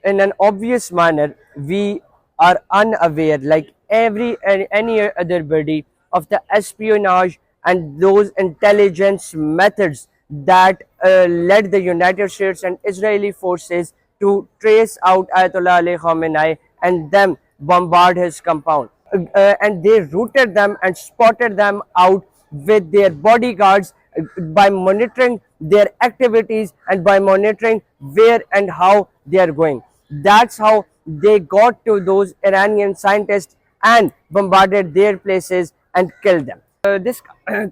in an obvious manner, we are unaware, like any other body, of the espionage and those intelligence methods that led the United States and Israeli forces to trace out Ayatollah Ali Khamenei and then bombard his compound. And they rooted them and spotted them out with their bodyguards by monitoring their activities and by monitoring where and how they are going. That's how they got to those Iranian scientists and bombarded their places and killed them. This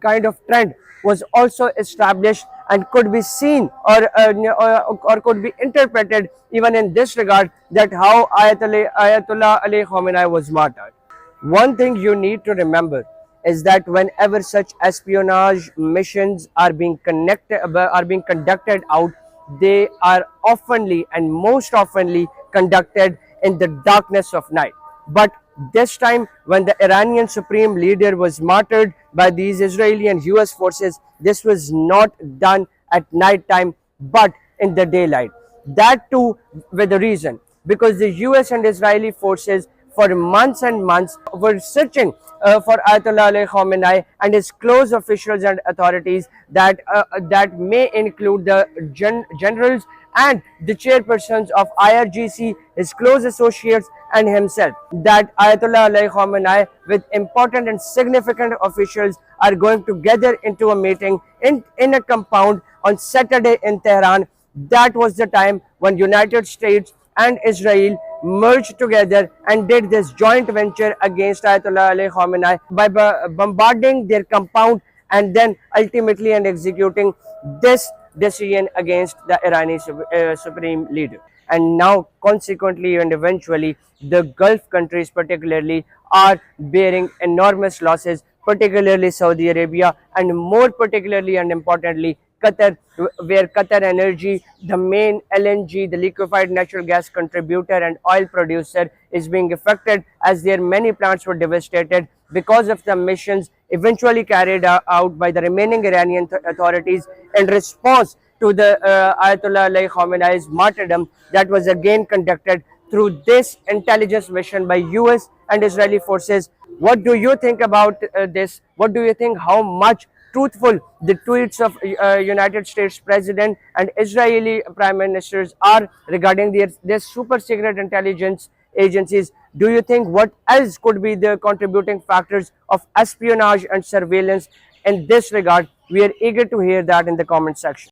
kind of trend was also established and could be seen or could be interpreted even in this regard, that how Ayatollah Ali Khamenei was martyred. One thing you need to remember is that whenever such espionage missions are being conducted out, they are oftenly and most oftenly conducted in the darkness of night. But this time, when the Iranian supreme leader was martyred by these Israeli and US forces, this was not done at night time but in the daylight. That too with a reason, because the US and Israeli forces for months and months were searching for Ayatollah Ali Khamenei and his close officials and authorities that may include the generals and the chairpersons of IRGC, his close associates and himself. That Ayatollah Ali Khamenei with important and significant officials are going to gather into a meeting in a compound on Saturday in Tehran. That was the time when United States and Israel merged together and did this joint venture against Ayatollah Ali Khamenei by bombarding their compound and then ultimately and executing this decision against the Iranian supreme leader. And now consequently and eventually the Gulf countries particularly are bearing enormous losses, particularly Saudi Arabia, and more particularly and importantly Qatar, where Qatar Energy, the main LNG, the liquefied natural gas contributor and oil producer, is being affected as their many plants were devastated because of the missions eventually carried out by the remaining Iranian authorities in response to the Ayatollah Ali Khamenei's martyrdom that was again conducted through this intelligence mission by US and Israeli forces. What do you think about this? What do you think how much truthful the tweets of United States President and Israeli Prime Ministers are regarding their super secret intelligence agencies? Do you think what else could be the contributing factors of espionage and surveillance in this regard? We are eager to hear that in the comment section.